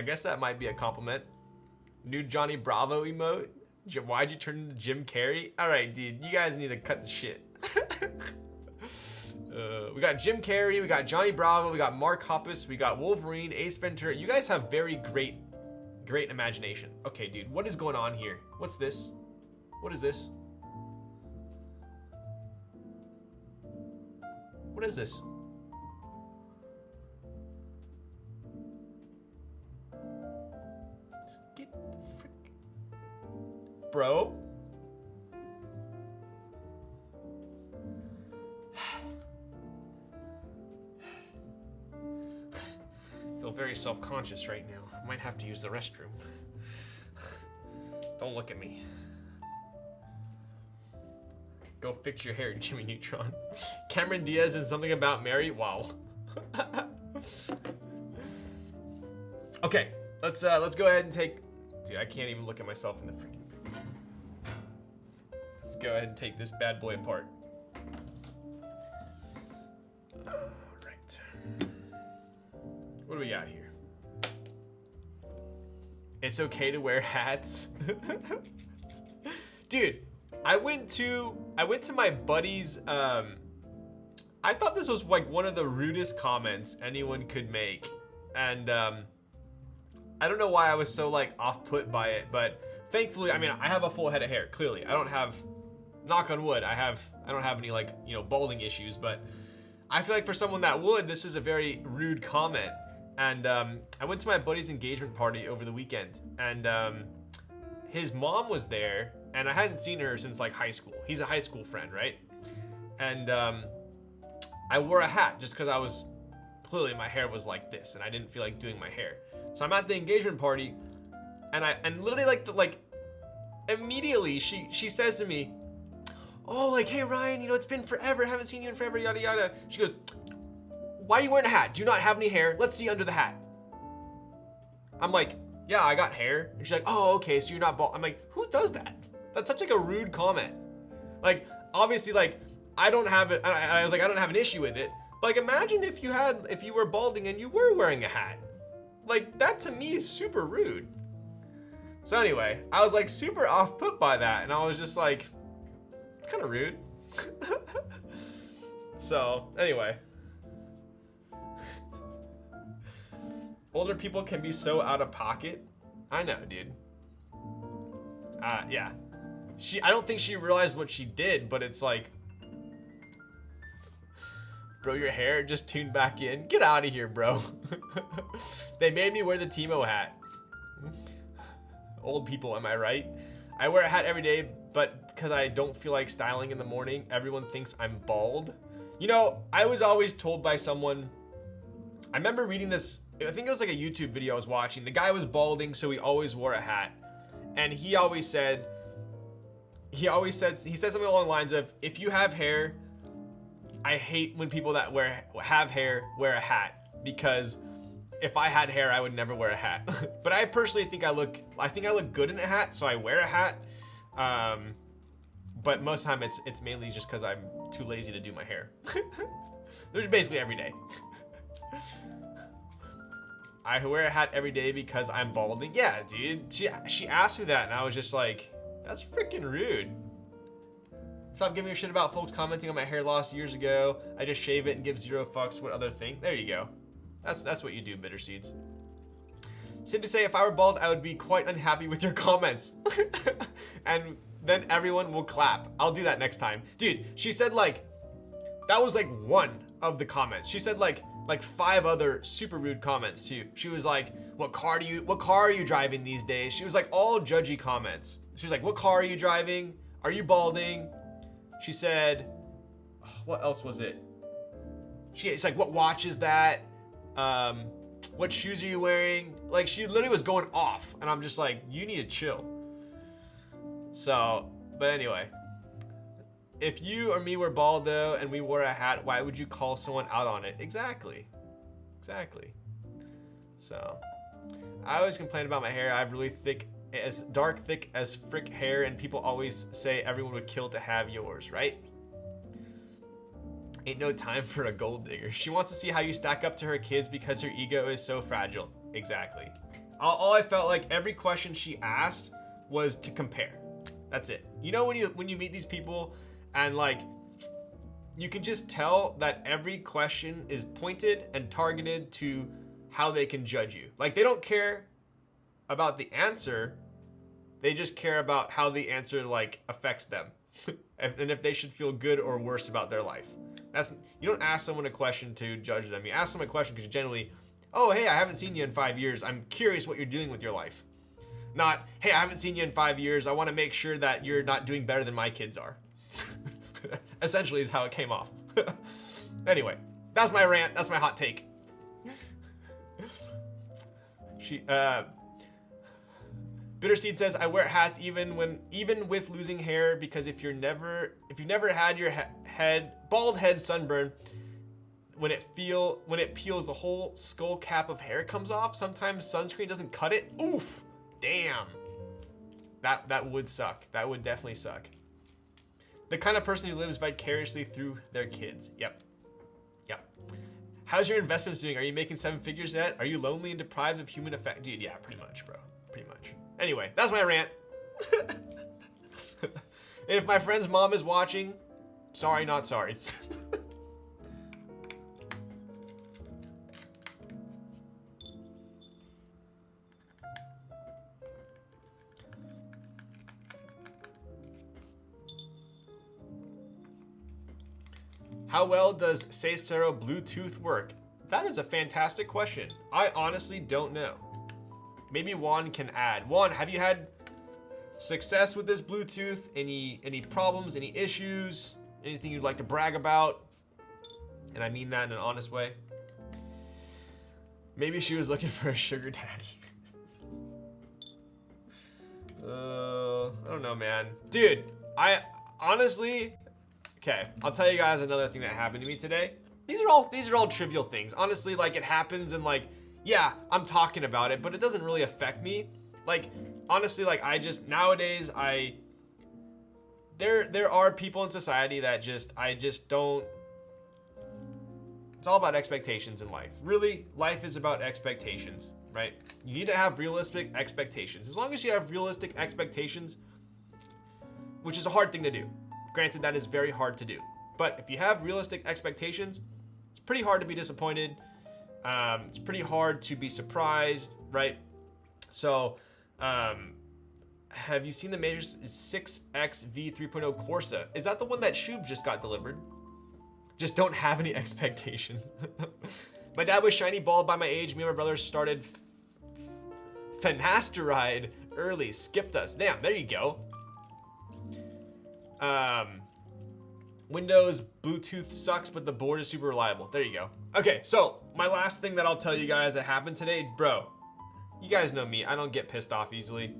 guess that might be a compliment. New Johnny Bravo emote. Why'd you turn into Jim Carrey? All right, dude, you guys need to cut the shit. We got Jim Carrey, we got Johnny Bravo, we got Mark Hoppus, we got Wolverine, Ace Ventura. You guys have very great imagination. Okay, dude, what is going on here? What's this? What is this? What is this? Get the frick. Bro? I feel very self-conscious right now. I might have to use the restroom. Don't look at me. Go fix your hair, Jimmy Neutron. Cameron Diaz and Something About Mary. Wow. Okay, let's go ahead and take. Dude, I can't even look at myself in the freaking thing. Let's go ahead and take this bad boy apart. All right. What do we got here? It's okay to wear hats. Dude, I went to my buddy's, I thought this was like one of the rudest comments anyone could make. And I don't know why I was so like off-put by it, but thankfully, I mean, I have a full head of hair, clearly. I don't have, knock on wood, I don't have any like, you know, balding issues, but I feel like for someone that would, this is a very rude comment. And I went to my buddy's engagement party over the weekend, and his mom was there, and I hadn't seen her since like high school. He's a high school friend, right? And I wore a hat just because I was, clearly my hair was like this, and I didn't feel like doing my hair. So I'm at the engagement party, and literally like immediately she says to me, oh, like, hey Ryan, you know, it's been forever, haven't seen you in forever, yada yada. She goes, why are you wearing a hat? Do you not have any hair? Let's see under the hat. I'm like, yeah, I got hair. And she's like, oh, okay, so you're not bald. I'm like, who does that? That's such like a rude comment. Like, obviously, like, I don't have it. I was like, I don't have an issue with it. But like, imagine if you were balding and you were wearing a hat. Like, that to me is super rude. So anyway, I was like super off put by that. And I was just like, kind of rude. So anyway. Older people can be so out of pocket. I know, dude. Yeah. I don't think she realized what she did, but it's like, bro, your hair just tuned back in. Get out of here, bro. They made me wear the Timo hat. Old people, am I right? I wear a hat every day, but because I don't feel like styling in the morning, everyone thinks I'm bald. You know, I was always told by someone, I remember reading this, I think it was like a YouTube video I was watching. The guy was balding, so he always wore a hat. And he said something along the lines of, if you have hair, I hate when people that have hair wear a hat, because if I had hair, I would never wear a hat. But I personally think I look good in a hat, so I wear a hat. But most of the time it's mainly just because I'm too lazy to do my hair. There's basically every day. I wear a hat every day because I'm balding. Yeah, dude. She asked me that, and I was just like, that's freaking rude. Stop giving a shit about folks commenting on my hair loss years ago. I just shave it and give zero fucks what other thing. There you go. That's what you do, Bitter Seeds. Simply say, if I were bald, I would be quite unhappy with your comments. And then everyone will clap. I'll do that next time. Dude, she said like, that was like one of the comments. She said like 5 other super rude comments too. She was like, what car are you driving these days? She was like all judgy comments. She was like, what car are you driving? Are you balding? She said, what else was it? It's like, what watch is that? What shoes are you wearing? Like, she literally was going off, and I'm just like, you need to chill. So, but anyway, if you or me were bald though, and we wore a hat, why would you call someone out on it? Exactly. So, I always complain about my hair. I have really thick as frick hair, and people always say everyone would kill to have yours, right? Ain't no time for a gold digger. She wants to see how you stack up to her kids because her ego is so fragile. Exactly. All I felt like every question she asked was to compare. That's it. You know, when you meet these people and like, you can just tell that every question is pointed and targeted to how they can judge you. Like, they don't care about the answer. They just care about how the answer like affects them. And if they should feel good or worse about their life. You don't ask someone a question to judge them. You ask them a question because you generally, oh, hey, I haven't seen you in 5 years. I'm curious what you're doing with your life. Not, hey, I haven't seen you in 5 years. I want to make sure that you're not doing better than my kids are. Essentially is how it came off. Anyway, that's my rant. That's my hot take. Bitterseed says, I wear hats even with losing hair, because if you've never had your bald head sunburn, when it peels, the whole skull cap of hair comes off. Sometimes sunscreen doesn't cut it. Oof, damn. That would suck. That would definitely suck. The kind of person who lives vicariously through their kids. Yep. How's your investments doing? Are you making 7 figures yet? Are you lonely and deprived of human affection? Dude, yeah, pretty much, bro. Pretty much. Anyway, that's my rant. If my friend's mom is watching, sorry, not sorry. How well does Seisero Bluetooth work? That is a fantastic question. I honestly don't know. Maybe Juan can add. Juan, have you had success with this Bluetooth? Any problems, any issues, anything you'd like to brag about? And I mean that in an honest way. Maybe she was looking for a sugar daddy. I don't know, man. Dude, I honestly, okay, I'll tell you guys another thing that happened to me today. These are all trivial things. Honestly, like, it happens and like, yeah, I'm talking about it, but it doesn't really affect me. Like, honestly, like, nowadays, there are people in society that I just don't, it's all about expectations in life. Really, life is about expectations, right? You need to have realistic expectations. As long as you have realistic expectations, which is a hard thing to do. Granted, that is very hard to do. But if you have realistic expectations, it's pretty hard to be disappointed. It's pretty hard to be surprised, right? So, have you seen the Major 6X V 3.0 Corsa? Is that the one that Shub just got delivered? Just don't have any expectations. My dad was shiny bald by my age. Me and my brother started finasteride early, skipped us. Damn, there you go. Windows Bluetooth sucks, but the board is super reliable. There you go. Okay, so my last thing that I'll tell you guys that happened today, bro. You guys know me. I don't get pissed off easily.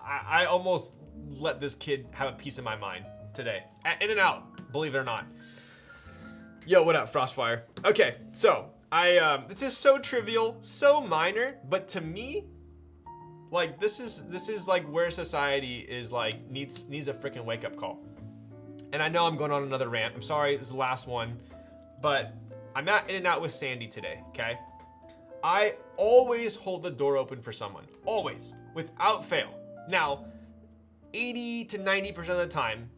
I almost let this kid have a piece of my mind today. In and out, believe it or not. Yo, what up, Frostfire? Okay, so this is so trivial, so minor, but to me, like, this is like where society is like needs a freaking wake up call. And I know I'm going on another rant. I'm sorry, this is the last one, but I'm at In and Out with Sandy today, okay? I always hold the door open for someone, always, without fail. Now, 80 to 90% of the time,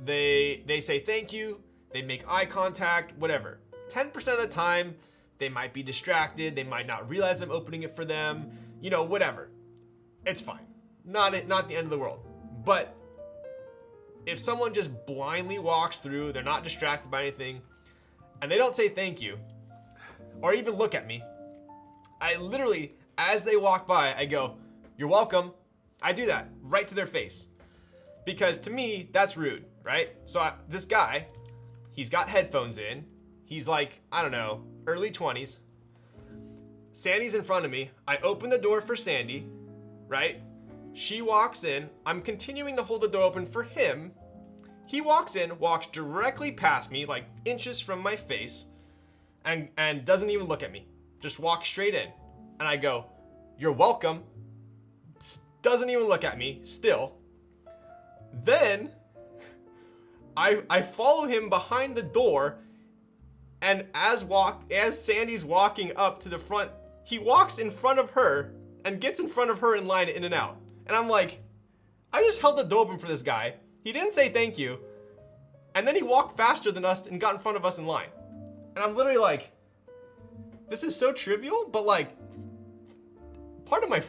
they say thank you, they make eye contact, whatever. 10% of the time, they might be distracted, they might not realize I'm opening it for them, you know, whatever. It's fine. Not the end of the world. But if someone just blindly walks through, they're not distracted by anything, and they don't say thank you, or even look at me, I literally, as they walk by, I go, "You're welcome." I do that right to their face. Because to me, that's rude, right? So this guy, he's got headphones in. He's like, I don't know, early 20s. Sandy's in front of me. I open the door for Sandy, right? She walks in. I'm continuing to hold the door open for him. He walks in, walks directly past me, like inches from my face, and doesn't even look at me. Just walks straight in. And I go, "You're welcome." Doesn't even look at me, still. Then, I follow him behind the door, and as Sandy's walking up to the front, he walks in front of her and gets in front of her in line in and out. And I'm like, I just held the door open for this guy. He didn't say thank you. And then he walked faster than us and got in front of us in line. And I'm literally like, this is so trivial, but like, part of my